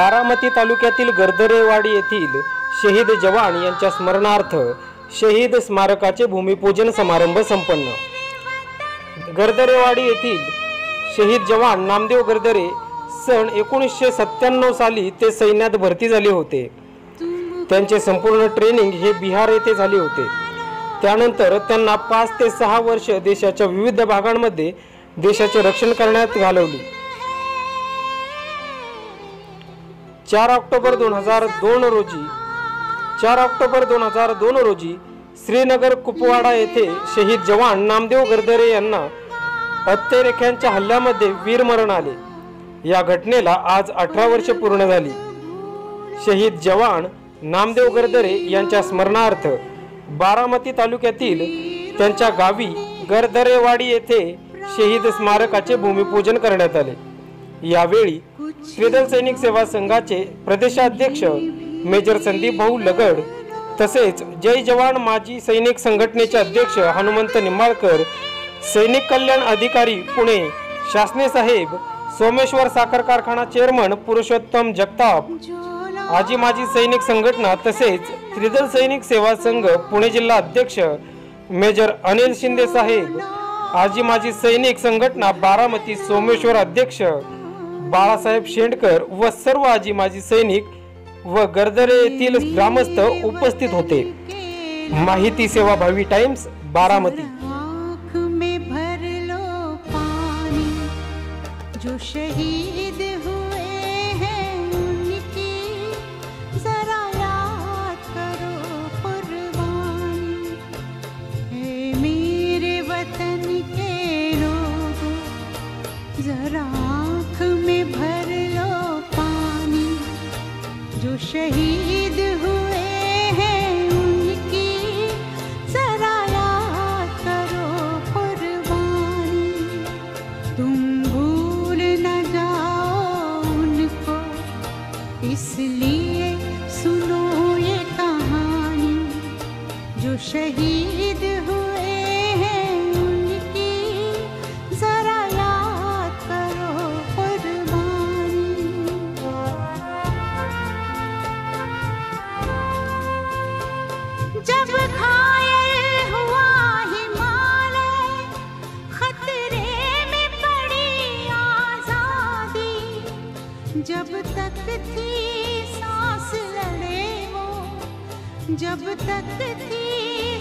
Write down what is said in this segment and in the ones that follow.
बारामती तालुक्यातील गर्दरेवाडी येथील शहीद जवान यांच्या स्मरणार्थ शहीद स्मारकाचे भूमिपूजन समारंभ संपन्न। गर्दरेवाडी येथील शहीद जवान नामदेव गर्दरे सन 1997 साली ते सैन्यात भरती झाले होते। त्यांचे संपूर्ण ट्रेनिंग हे बिहार येथे झाले होते। त्यानंतर त्यांना 5 ते 6 वर्ष देशाच्या विविध भागांमध्ये देशाचे रक्षण करण्यात घालवली। 4 ऑक्टोबर 2002 रोजी श्रीनगर कुपवाडा येथे शहीद जवान नामदेव गर्दरे यांना हत्येरेख्यांच्या हल्ल्यामध्ये वीरमरण आले। या घटनेला आज 18 वर्षे पूर्ण झाली। शहीद जवान नामदेव गर्दरे यांच्या स्मरणार्थ बारामती तालुक्यातील त्यांच्या गावी गर्दरेवाडी येथे शहीद स्मारकाचे भूमिपूजन करण्यात आले। यावेळी त्रिदल सैनिक सेवा संघाचे प्रदेशाध्यक्ष मेजर संदीप भाऊ लगड तसेच जय जवान माजी सैनिक संघटनेचे अध्यक्ष हनुमंत निंबाळकर, सैनिक कल्याण अधिकारी पुणे शासने साहेब, सोमेश्वर साखर कारखाना चेअरमन पुरुषोत्तम जगताप, आजी माजी सैनिक संघटना तसेच त्रिदल सैनिक सेवा संघ पुणे जिल्हा अध्यक्ष मेजर अनिल शिंदे साहेब, आजी माजी सैनिक संघटना बारामती सोमेश्वर अध्यक्ष बाळासाहेब शेंडकर व सर्व आजी माजी सैनिक व गर्दरे येथील ग्रामस्थ उपस्थित होते। माहिती सेवा भावी टाइम्स बारामती। जो शहीद हुए हैं उनकी जरा याद करो कुर्बानी। है मेरे वतन के लोगों जरा आँख में भर लो पानी। जो शहीद हुए हैं उनकी जरा याद करो कुर्बानी। तुम इसलिए सुनो ये कहानी। जो शहीद हुए हैं उनकी जरा याद करो कुर्बानी। जब घायल हुआ हिमालय खतरे में पड़ी आजादी। जब तक थी जब तक थी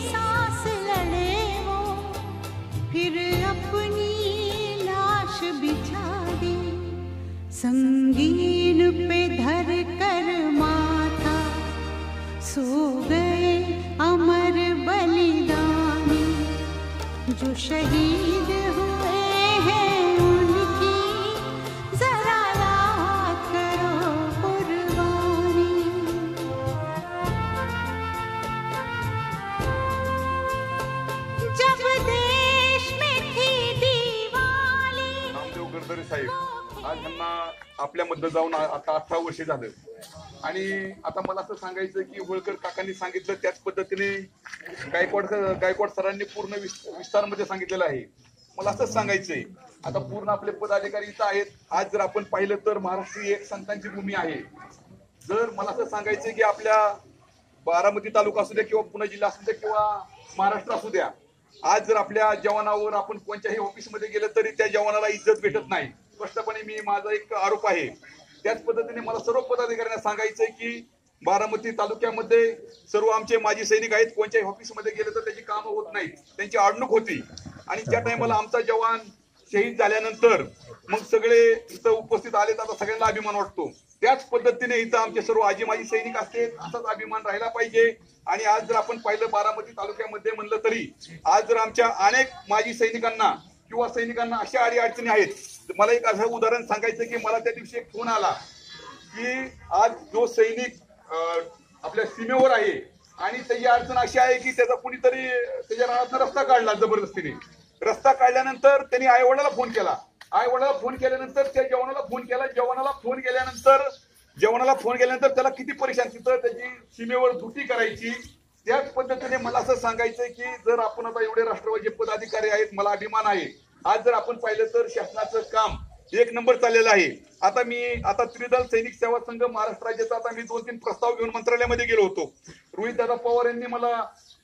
सांस लड़े वो फिर अपनी लाश बिछा दी। संगीन पे धर कर माथा सो गए अमर बलिदानी। जो शहीद हुए हैं उनकी जरा याद करो कुर्बानी। जब देश में थी दिवाली। नामदेव गर्दरे साहेब आज त्यांना आपल्यामध्ये जाऊन आता 18 वर्षे झालं आणि आता मला असं सांगायचं की होळकर काकांनी सांगितलं त्याच पद्धतीने गायकवाड सरांनी पूर्ण विस्तारमध्ये सांगितलेलं आहे। मला असंच सांगायचंय आता पूर्ण आपले पदाधिकारी इथं आहेत। आज जर आपण पाहिलं तर महाराष्ट्र एक संतांची भूमी आहे। जर मला असं सांगायचंय की आपल्या बारामती तालुका असू द्या किंवा पुणे जिल्हा असू द्या किंवा महाराष्ट्र असू द्या, आज जर आपल्या जवानावर आपण कोणत्याही ऑफिसमध्ये गेलं तरी त्या जवानाला इज्जत भेटत नाही। स्पष्टपणे माझा एक आरोप आहे। त्याच पद्धतीने मला सर्व पदाधिकाऱ्यांना सांगायचंय की बारामती तालुक्यामध्ये सर्व आमचे माजी सैनिक आहेत। कोणत्याही ऑफिसमध्ये गेले तर त्याची कामं होत नाहीत, त्यांची अडणूक होती आणि त्या टायमाला आमचा जवान शहीद झाल्यानंतर मग सगळे इथं उपस्थित आले तर आता सगळ्यांना अभिमान वाटतो। त्याच पद्धतीने इथं आमचे सर्व आजी माजी सैनिक असते, असाच अभिमान राहिला पाहिजे। आणि आज जर आपण पाहिलं बारामती तालुक्यामध्ये म्हणलं तरी आज जर आमच्या अनेक माजी सैनिकांना किंवा सैनिकांना अशा अडचणी आहेत। मला एक असं उदाहरण सांगायचं की मला त्या दिवशी एक फोन आला की आज जो सैनिक आपल्या सीमेवर आहे आणि त्याची अडचण अशी आहे की त्याचा कुणीतरी त्याच्या रानातनं रस्ता काढला जबरदस्तीने। रस्ता काढल्यानंतर त्यांनी आईवडिलाला फोन केला। आईवडिलाला फोन केल्यानंतर त्या जवानाला फोन केला। जवानाला फोन केल्यानंतर त्याला किती परेशान, तिथं त्याची सीमेवर ड्युटी करायची। त्याच पद्धतीने मला असं सांगायचंय की जर आपण आता एवढे राष्ट्रवादी पदाधिकारी आहेत, मला अभिमान आहे। आज जर आपण पाहिलं तर शासनाचं काम एक नंबर चाललेला आहे. आता त्रिदल सैनिक सेवा संघ महाराष्ट्र राज्याचा आता मी 2-3 प्रस्ताव घेऊन मंत्रालयामध्ये गेलो होतो. रोहितदादा पवार यांनी मला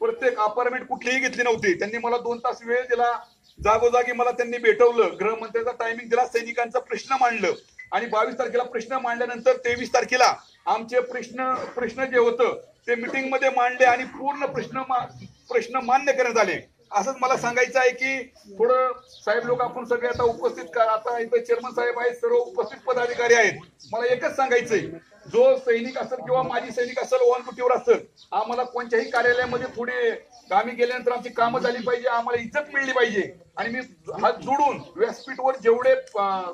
प्रत्येक अपार्टमेंट कुठलीही घेतली नव्हती. त्यांनी मला 2 तास वेळ दिला. जागोजागी मला त्यांनी भेटवलं. गृहमंत्र्याचा टायमिंग दिला. सैनिकांचा प्रश्न मांडलं आणि 22 तारखेला प्रश्न मांडल्यानंतर 23 तारखेला आमचे प्रश्न जे होतं ते मीटिंग मध्ये मांडले आणि पूर्ण प्रश्न मान्य करण्यात आले. असंच मला सांगायचं आहे की थोडं साहेब लोक आपण सगळे आता उपस्थित आता इथे चेअरमन साहेब आहेत, सर्व उपस्थित पदाधिकारी आहेत. मला एकच सांगायचंय, जो सैनिक असेल किंवा माजी सैनिक असेल, ऑन ड्युटीवर असेल, आम्हाला कोणत्याही कार्यालयामध्ये थोडे आम्ही गेल्यानंतर आमची कामं झाली पाहिजे, आम्हाला इज्जत मिळली पाहिजे. आणि मी हात जोडून व्यासपीठवर जेवढे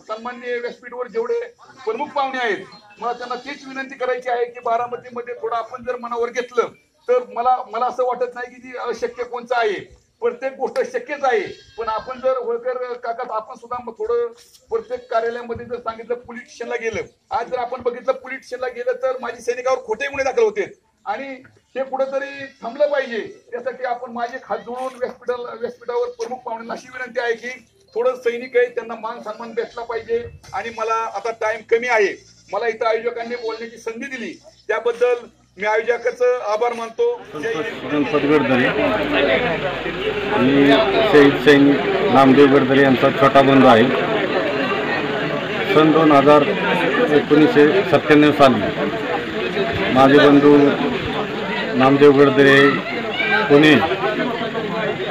सन्माननीय व्यासपीठवर जेवढे प्रमुख पाहुणे आहेत, मला त्यांना तीच विनंती करायची आहे की बारामतीमध्ये थोडं आपण जर मनावर घेतलं तर मला असं वाटत नाही की जी अशक्य कोणचं आहे. प्रत्येक गोष्ट शक्यच आहे. पण आपण जर होळकर काका आपण सुद्धा थोडं प्रत्येक कार्यालयामध्ये जर सांगितलं, पोलीस स्टेशनला गेलं, आज जर आपण बघितलं पोलीस स्टेशनला गेलं तर माझी सैनिकावर खोटे गुन्हे दाखल होते आणि हे कुठेतरी थांबलं पाहिजे. त्यासाठी आपण माझे खात जोडून व्यासपीठावर प्रमुख पाहुण्यांना अशी विनंती आहे की थोडं सैनिक आहे त्यांना मान सन्मान भेटला पाहिजे. आणि मला आता टाइम कमी आहे, मला इथं आयोजकांनी बोलण्याची संधी दिली त्याबद्दल मी आयोजकाचं आभार मानतो. गणपत गडदरे, मी शहीद सैनिक नामदेव गडदरे यांचा छोटा बंधू आहे. सन 1997 साली माझे बंधू नामदेव गडदरे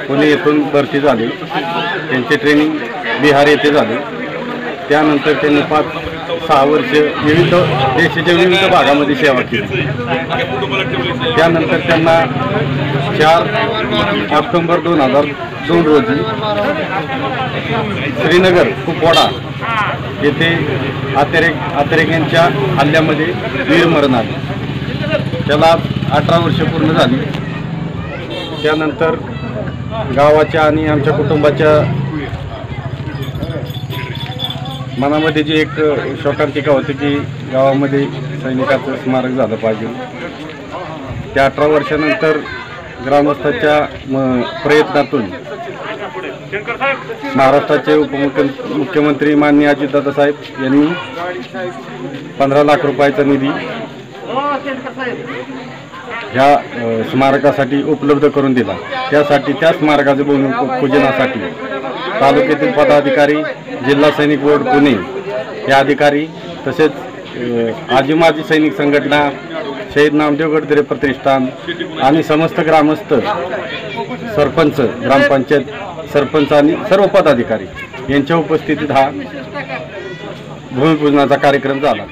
पुणे येथून भरती झाले. त्यांचे ट्रेनिंग बिहार येथे झाले. त्यानंतर त्यांनी 5-6 वर्ष देशाच्या विविध भागामध्ये सेवा केली. त्यानंतर त्यांना 4 ऑक्टोबर 2002 रोजी श्रीनगर कुपवाडा येथे अतिरेक्यांच्या हल्ल्यामध्ये वीरमरण आले. त्याला 18 वर्ष पूर्ण झाली. त्यानंतर गावाच्या आणि आमच्या कुटुंबाच्या मनामध्ये जी एक शोकांतिका होती की गावामध्ये सैनिकाचं स्मारक झालं पाहिजे. त्या 18 वर्षानंतर ग्रामस्थांच्या प्रयत्नातून महाराष्ट्राचे उपमुख्यमंत्री माननीय अजितदादा साहेब यांनी 15 लाख रुपयाचा निधी ह्या स्मारकासाठी उपलब्ध करून दिला. त्यासाठी त्या स्मारकाचे भूमिपूजनासाठी तालुक्यातील पदाधिकारी, जिल्हा सैनिक बोर्ड पुणे हे अधिकारी, तसेच आजी माजी सैनिक संघटना, शहीद नामदेव गडदरे प्रतिष्ठान आणि समस्त ग्रामस्थ, सरपंच, ग्रामपंचायत सरपंच आणि सर्व पदाधिकारी यांच्या उपस्थितीत हा भूमिपूजनाचा कार्यक्रम झाला.